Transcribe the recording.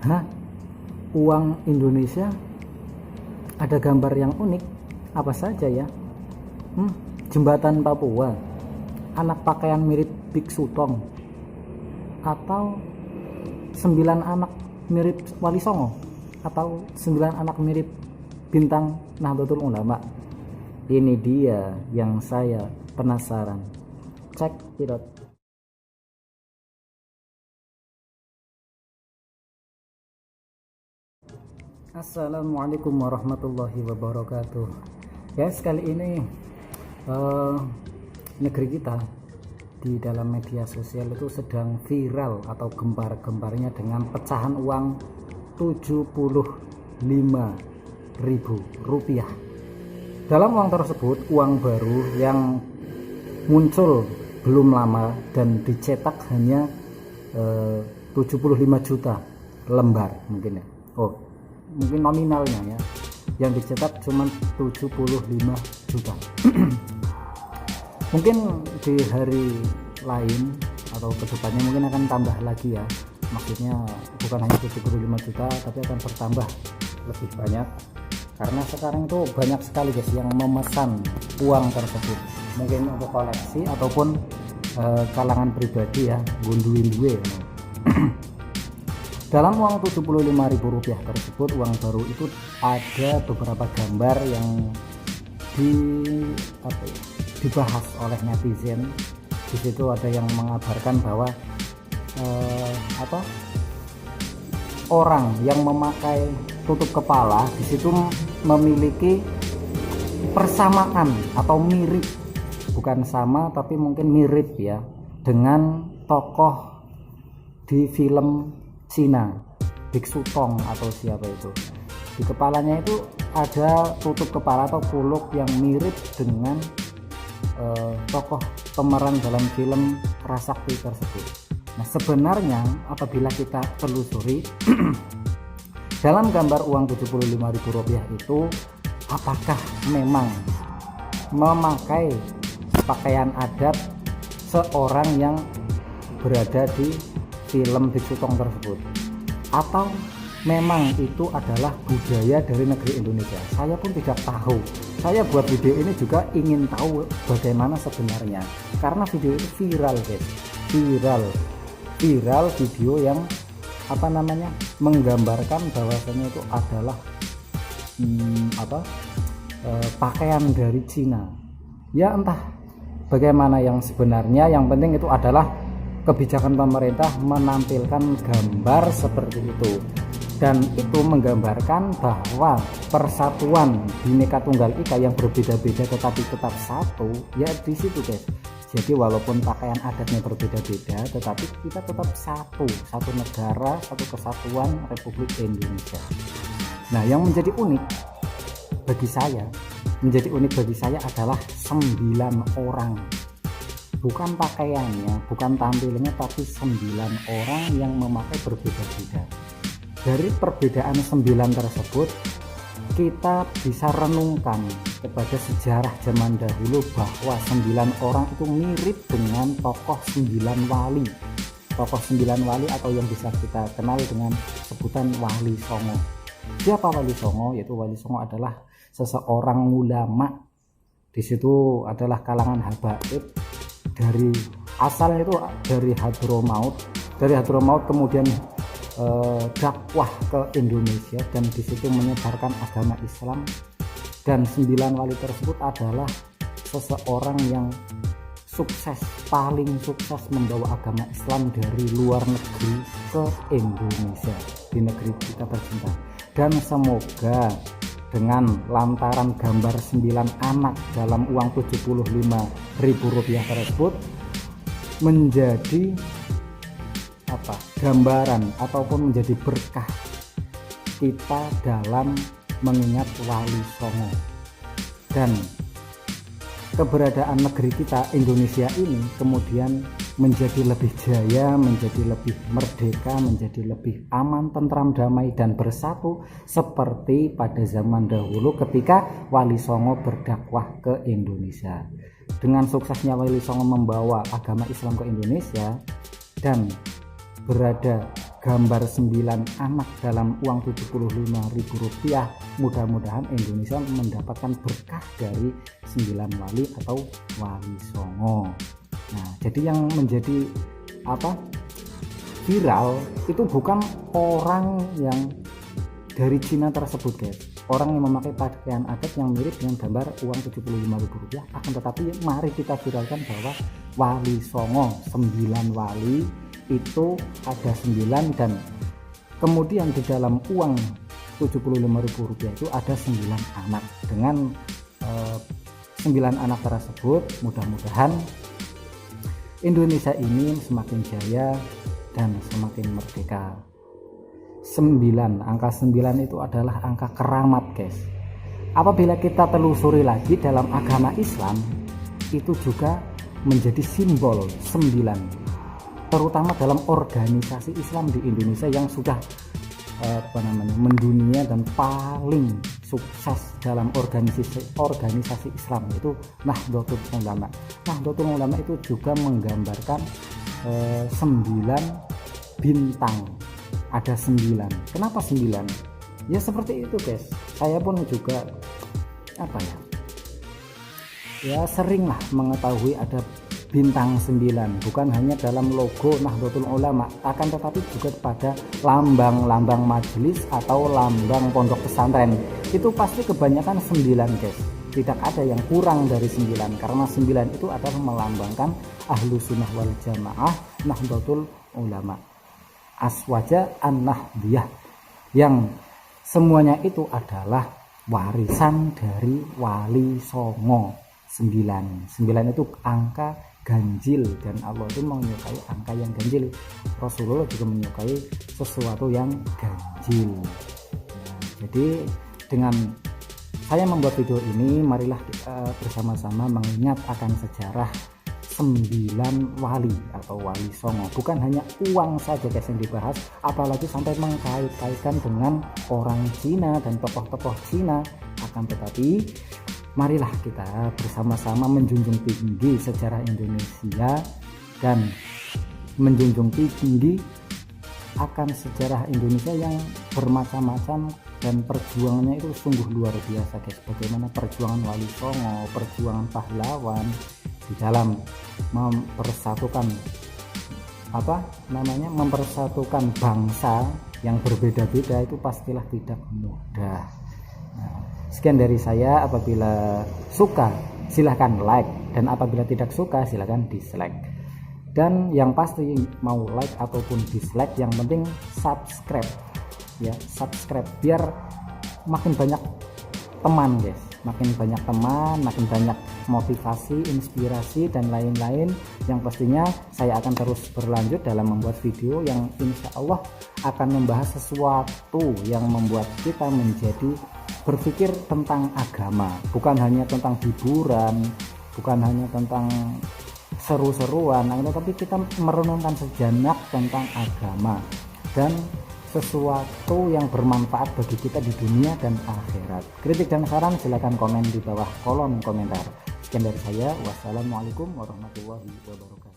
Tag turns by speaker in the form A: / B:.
A: Hah? Uang Indonesia ada gambar yang unik apa saja ya? Jembatan Papua, anak pakaian mirip Biksu Tong, atau 9 anak mirip Wali Songo, atau 9 anak mirip bintang Nahdlatul Ulama. Ini dia yang saya penasaran. Check it out. Assalamualaikum warahmatullahi wabarakatuh. Ya, kali ini negeri kita di dalam media sosial itu sedang viral atau gembar-gembarnya dengan pecahan uang Rp75.000. Dalam uang tersebut, uang baru yang muncul belum lama dan dicetak hanya 75 juta lembar mungkin ya. Mungkin nominalnya ya, yang dicetak cuma 75 juta. Mungkin di hari lain atau kedepannya mungkin akan tambah lagi ya, maksudnya bukan hanya 75 juta tapi akan bertambah lebih banyak, karena sekarang itu banyak sekali guys yang memesan uang tersebut, mungkin untuk koleksi ataupun kalangan pribadi ya, gunduin-duwe. Dalam uang Rp75.000 tersebut, uang baru itu ada beberapa gambar yang dibahas oleh netizen. Di situ ada yang mengabarkan bahwa orang yang memakai tutup kepala di situ memiliki persamaan atau mirip, bukan sama tapi mungkin mirip ya, dengan tokoh di film Cina, Biksu Tong atau siapa itu. Di kepalanya itu ada tutup kepala atau kuluk yang mirip dengan tokoh pemeran dalam film Prasakti tersebut. Nah, sebenarnya apabila kita telusuri dalam gambar uang Rp75.000 itu, apakah memang memakai pakaian adat seorang yang berada di film Biksu Tong tersebut, atau memang itu adalah budaya dari negeri Indonesia? Saya pun tidak tahu. Saya buat video ini juga ingin tahu bagaimana sebenarnya, karena video itu viral guys, viral video yang menggambarkan bahwasanya itu adalah pakaian dari Cina. Ya entah bagaimana yang sebenarnya, yang penting itu adalah kebijakan pemerintah menampilkan gambar seperti itu, dan itu menggambarkan bahwa persatuan Bhinneka Tunggal Ika yang berbeda-beda tetapi tetap satu ya di situ guys. Jadi walaupun pakaian adatnya berbeda-beda tetapi kita tetap satu negara, satu kesatuan Republik Indonesia. Nah, yang menjadi unik bagi saya adalah 9 orang. Bukan pakaiannya, bukan tampilannya, tapi 9 orang yang memakai berbeda-beda. Dari perbedaan 9 tersebut, kita bisa renungkan kepada sejarah zaman dahulu bahwa 9 orang itu mirip dengan tokoh 9 wali. Tokoh 9 wali atau yang bisa kita kenal dengan sebutan Wali Songo. Siapa Wali Songo? Yaitu Wali Songo adalah seseorang ulama. Di situ adalah kalangan habaib, dari asalnya itu dari Hadramaut kemudian dakwah ke Indonesia dan di situ menyebarkan agama Islam. Dan 9 wali tersebut adalah seseorang yang paling sukses membawa agama Islam dari luar negeri ke Indonesia, di negeri kita tercinta. Dan semoga dengan lantaran gambar 9 anak dalam uang Rp75.000 tersebut menjadi gambaran ataupun menjadi berkah kita dalam mengingat Wali Songo. Dan keberadaan negeri kita Indonesia ini kemudian menjadi lebih jaya, menjadi lebih merdeka, menjadi lebih aman, tentram, damai, dan bersatu seperti pada zaman dahulu ketika Wali Songo berdakwah ke Indonesia. Dengan suksesnya Wali Songo membawa agama Islam ke Indonesia dan berada gambar 9 anak dalam uang Rp75.000, mudah-mudahan Indonesia mendapatkan berkah dari 9 wali atau wali songo. Nah, jadi yang menjadi viral itu bukan orang yang dari Cina tersebut, guys. Orang yang memakai pakaian adat yang mirip dengan gambar uang Rp75.000, akan tetapi mari kita viralkan bahwa wali songo 9 wali itu ada 9, dan kemudian di dalam uang Rp75.000 itu ada 9 anak. Dengan 9 anak tersebut, mudah-mudahan Indonesia ini semakin jaya dan semakin merdeka. 9, angka 9 itu adalah angka keramat, guys. Apabila kita telusuri lagi dalam agama Islam, itu juga menjadi simbol 9, terutama dalam organisasi Islam di Indonesia yang sudah mendunia dan paling sukses dalam organisasi Islam, itu Nahdlatul Ulama. Nahdlatul Ulama itu juga menggambarkan 9 bintang, ada 9. Kenapa 9? Ya seperti itu, guys. Saya pun juga ya seringlah mengetahui ada bintang 9, bukan hanya dalam logo Nahdlatul Ulama, akan tetapi juga pada lambang-lambang majelis atau lambang pondok pesantren. Itu pasti kebanyakan 9, guys. Tidak ada yang kurang dari 9, karena 9 itu adalah melambangkan Ahlus Sunnah wal Jamaah, Nahdlatul Ulama, Aswaja An-Nahdiyah, yang semuanya itu adalah warisan dari wali songo. 9 itu angka ganjil, dan Allah itu menyukai angka yang ganjil. Rasulullah juga menyukai sesuatu yang ganjil. Jadi dengan saya membuat video ini, marilah bersama-sama mengingat akan sejarah 9 wali atau wali songo. Bukan hanya uang saja, guys, yang dibahas, apalagi sampai mengkait-kaitkan dengan orang Cina dan tokoh-tokoh Cina. Akan tetapi marilah kita bersama-sama menjunjung tinggi sejarah Indonesia dan menjunjung tinggi akan sejarah Indonesia yang bermacam-macam, dan perjuangannya itu sungguh luar biasa, guys. Bagaimana perjuangan wali songo, perjuangan pahlawan di dalam mempersatukan mempersatukan bangsa yang berbeda-beda, itu pastilah tidak mudah. Nah, sekian dari saya. Apabila suka silahkan like, dan apabila tidak suka silahkan dislike. Dan yang pasti mau like ataupun dislike, yang penting subscribe ya, subscribe biar makin banyak teman, guys, makin banyak teman, makin banyak motivasi, inspirasi, dan lain-lain. Yang pastinya saya akan terus berlanjut dalam membuat video yang insya Allah akan membahas sesuatu yang membuat kita menjadi berpikir tentang agama, bukan hanya tentang hiburan, bukan hanya tentang seru-seruan, tapi kita merenungkan sejenak tentang agama dan sesuatu yang bermanfaat bagi kita di dunia dan akhirat. Kritik dan saran silakan komen di bawah kolom komentar. Sekian dari saya, wassalamualaikum warahmatullahi wabarakatuh.